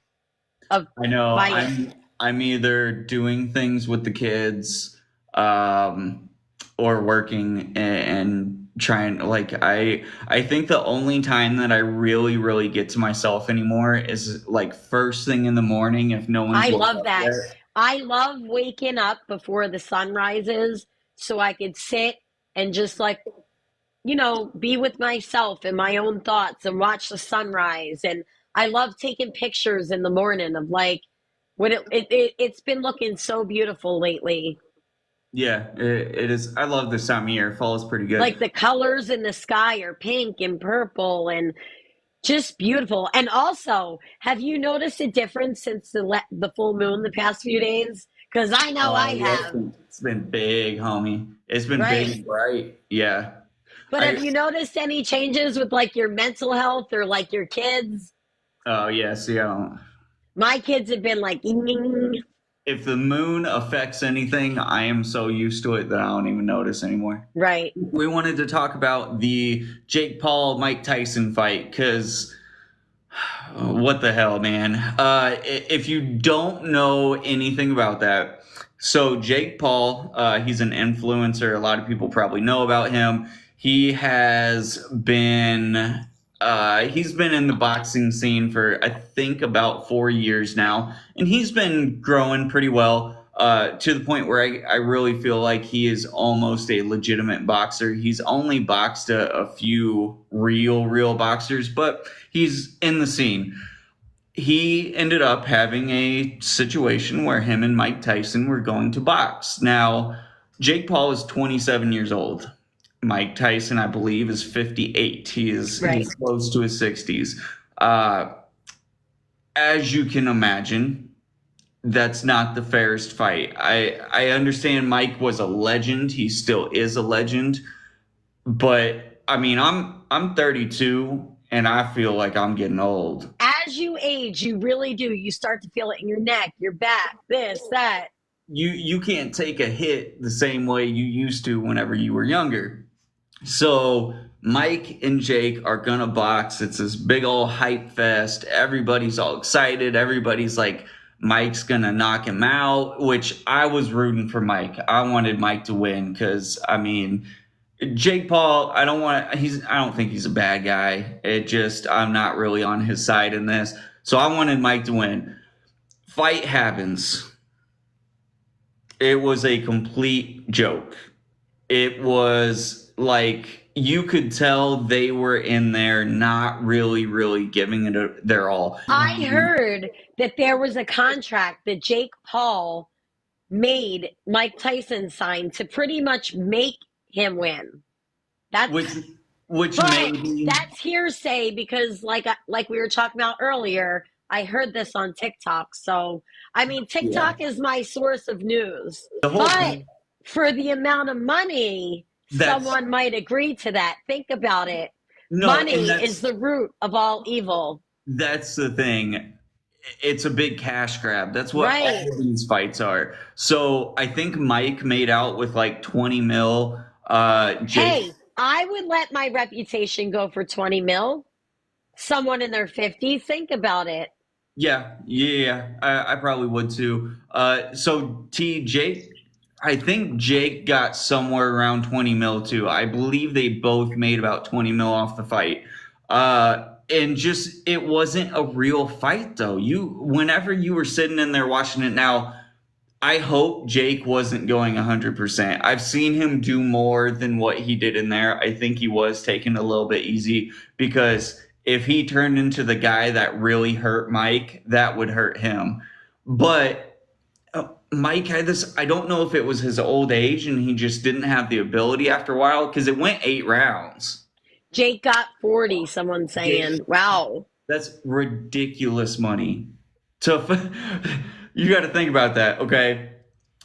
of I know. my I'm either doing things with the kids, um, or working and trying. Like I think the only time that I really get to myself anymore is like first thing in the morning if no one's I woke love up that. yet. I love waking up before the sun rises so I could sit and just like, be with myself and my own thoughts and watch the sunrise. And I love taking pictures in the morning of like what it's been looking so beautiful lately. Yeah, it is. I love this time of year. Fall is pretty good. Like the colors in the sky are pink and purple and just beautiful. And also, have you noticed a difference since the full moon the past few days? Because I know I Oh yeah, have, it's been big, homie. It's been big right? and bright. Yeah. But have I you noticed any changes with like your mental health or like your kids? oh yeah, see, I don't. My kids have been like, "Ding." If the moon affects anything, I am so used to it that I don't even notice anymore. Right. We wanted to talk about the Jake Paul Mike Tyson fight because what the hell, man? If you don't know anything about that, so Jake Paul, he's an influencer. A lot of people probably know about him. He has been he's been in the boxing scene for I think about 4 years now, and he's been growing pretty well. To the point where I really feel like he is almost a legitimate boxer. He's only boxed a few real boxers, but he's in the scene. He ended up having a situation where him and Mike Tyson were going to box. Now, Jake Paul is 27 years old. Mike Tyson, I believe, is 58. Right. He's close to his 60s. Uh, as you can imagine, that's not the fairest fight. I understand Mike was a legend. He still is a legend, but I mean, I'm 32 and I feel like I'm getting old. As you age, you really do. You start to feel it in your neck, your back, this, that. You can't take a hit the same way you used to whenever you were younger. So Mike and Jake are gonna box. It's this big old hype fest. Everybody's all excited. Everybody's like, Mike's gonna knock him out, which I was rooting for Mike. I wanted Mike to win because I mean, Jake Paul, I don't think he's a bad guy. It just I'm not really on his side in this. So I wanted Mike to win. Fight happens. It was a complete joke. It was like you could tell they were in there not really giving it their all. I heard that there was a contract that Jake Paul made Mike Tyson sign to pretty much make him win. which That's which but maybe that's hearsay because like we were talking about earlier, I heard this on TikTok. So, I mean, yeah. TikTok is my source of news. The whole But thing for the amount of money, that's someone might agree to that. Think about it. no, and Money is the root of all evil. that's the thing. It's a big cash grab. That's what Right. all of these fights are. So I think Mike made out with like 20 mil. Jake, Hey, I would let my reputation go for 20 mil. Someone in their 50s, think about it. yeah, I probably would too. So Jake, I think Jake got somewhere around 20 mil too. I believe they both made about 20 mil off the fight. And just it wasn't a real fight though. Whenever you were sitting in there watching it now, I hope Jake wasn't going 100%. I've seen him do more than what he did in there. I think he was taking a little bit easy because if he turned into the guy that really hurt Mike, that would hurt him. But Mike had this, I don't know if it was his old age and he just didn't have the ability after a while because it went 8 rounds. Jake got 40, someone Jake, saying. Wow. that's ridiculous money. To you got to think about that, okay?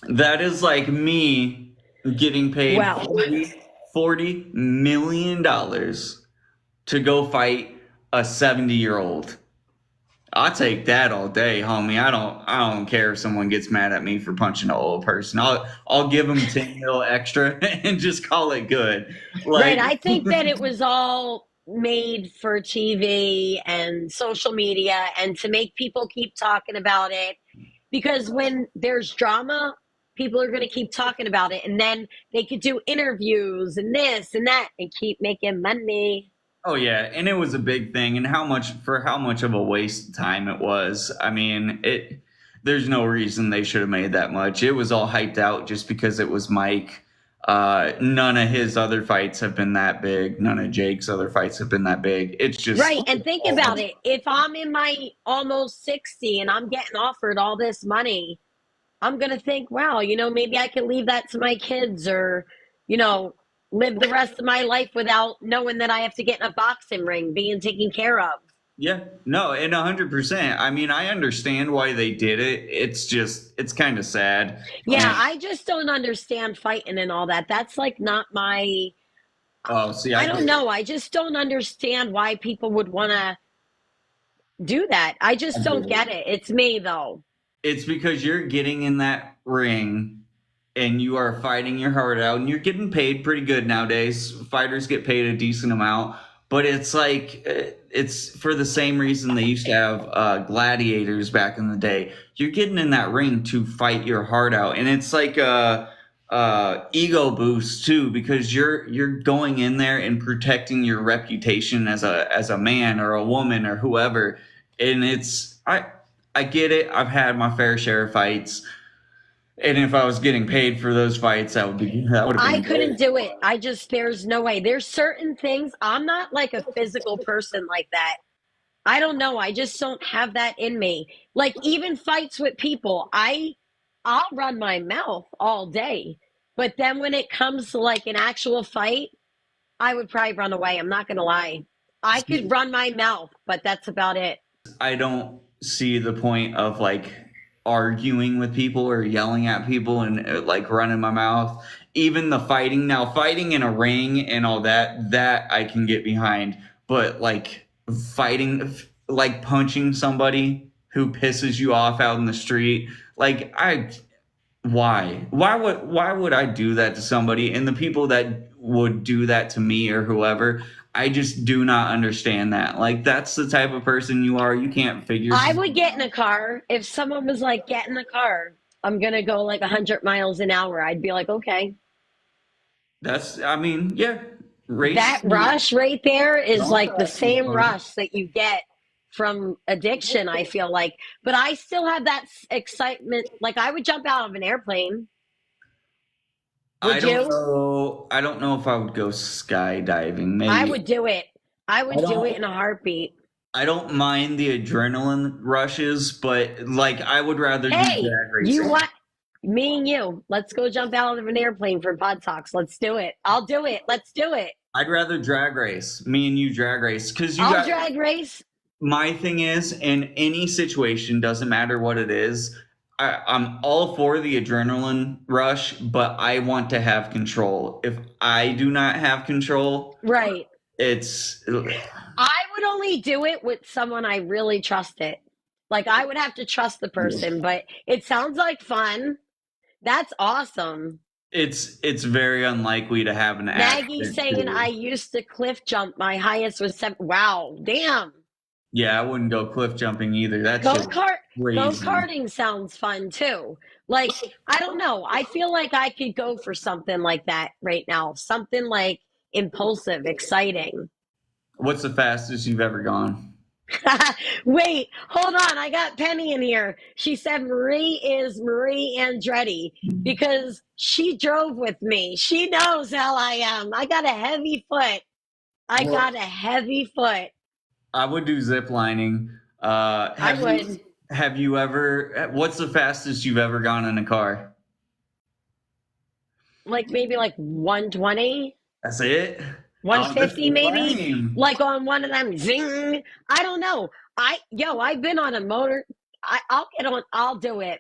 That is like me getting paid Well, $40 million to go fight a 70-year-old. I'll take that all day, homie. I don't care if someone gets mad at me for punching an old person. I'll give them 10 mil extra and just call it good. Right. Like I think that it was all made for TV and social media and to make people keep talking about it. Because when there's drama, people are going to keep talking about it. And then they could do interviews and this and that and keep making money. oh yeah, and it was a big thing, and how much of a waste of time it was. I mean, it there's no reason they should have made that much. It was all hyped out just because it was Mike. None of his other fights have been that big. None of Jake's other fights have been that big. It's just Right. And think all about it. If I'm in my almost 60 and I'm getting offered all this money, I'm going to think, wow, maybe I can leave that to my kids or, you know, live the rest of my life without knowing that I have to get in a boxing ring being taken care of. yeah, no, and 100%. I mean, I understand why they did it. It's kind of sad. Yeah, And I just don't understand fighting and all that. That's like not my, oh, see, I don't know. I just don't understand why people would want to do that. I I just get don't it. get it. It's me though. It's because you're getting in that ring and you are fighting your heart out and you're getting paid pretty good nowadays. Fighters get paid a decent amount, but it's like it's for the same reason they used to have gladiators back in the day. You're getting in that ring to fight your heart out, and it's like a ego boost too because you're going in there and protecting your reputation as a man or a woman or whoever, and I get it. I've had my fair share of fights. And if I was getting paid for those fights, that would have I been couldn't great. do it. There's no way. There's certain things. I'm not like a physical person like that. I don't know. I just don't have that in me. Like even fights with people, I'll run my mouth all day. But then when it comes to like an actual fight, I would probably run away. I'm not gonna lie. I could run my mouth, but that's about it. I don't see the point of like arguing with people or yelling at people and like running my mouth. Even the fighting, now fighting in a ring and all that, that I can get behind. But like fighting, like punching somebody who pisses you off out in the street, like why would I do that to somebody? And the people that would do that to me or whoever, I just do not understand that. Like that's the type of person you are. You can't figure I would get in a car if someone was like, "Get in the car. I'm gonna go like 100 miles an hour." I'd be like, "Okay." that's I mean, yeah. That Race rush right there is don't like the drive too same far. rush that you get from addiction, I feel like. But I still have that excitement. Like I would jump out of an airplane. I Would don't you? know. I don't know if I would go skydiving. I Maybe would do it. I I would do it don't in a heartbeat. I don't mind the adrenaline rushes, but like I would rather do Hey, drag you racing. what? Me and you. Let's go jump out of an airplane for PodTox. Let's do it. I'll do it. Let's do it. I'd rather drag race. Me and you drag race because you I'll got drag race. my thing is in any situation doesn't matter what it is. I'm all for the adrenaline rush, but I want to have control. If I do not have control, Right. it's I would only do it with someone I really trusted. Like I would have to trust the person, but it sounds like fun. That's awesome. it's very unlikely to have an Maggie accident saying I too. used to cliff jump. My highest was seven. Wow, damn. Yeah, I wouldn't go cliff jumping either. That Go shit's kart, go crazy. karting sounds fun too. Like I don't know. I feel like I could go for something like that right now. Something like impulsive, exciting. What's the fastest you've ever gone? Wait, hold on. I got Penny in here. She said Marie is Marie Andretti because she drove with me. She knows how I am. I got a heavy foot. I got Well, a heavy foot. I would do zip lining. I would Have you ever? What's the fastest you've ever gone in a car? like maybe like 120, That's it. Oh, that's 150 maybe. lame. Like on one of them zing. I don't know. I've been on a motor. I'll get on. I'll do it.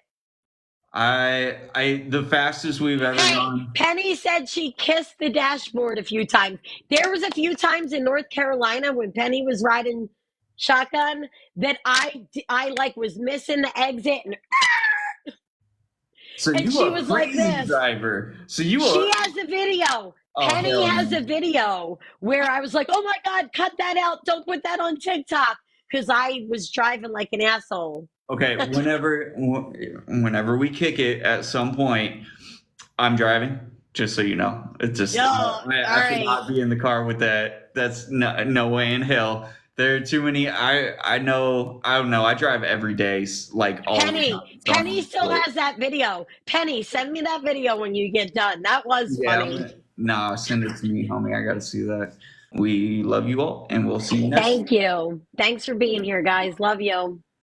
The fastest we've ever Hey, gone. Penny said she kissed the dashboard a few times. There was a few times in North Carolina when Penny was riding shotgun that I like was missing the exit So and you she a was like crazy this. driver. So you She are. has a video. Oh Penny hell has no. a video where I was like, "Oh my god, cut that out. Don't put that on TikTok." Cuz I was driving like an asshole. Okay, whenever we kick it at some point, I'm driving. Just so you know, it's just Oh, all I right. cannot be in the car with that. That's no way in hell. There are too many. I know. I don't know. I drive every day, like all the time. So Penny I'm still like, has that video. Penny, send me that video when you get done. That was yeah, funny. nah, send it to me, homie. I gotta see that. We love you all, and we'll see you next. Thank you. Thanks for being here, guys. Love you.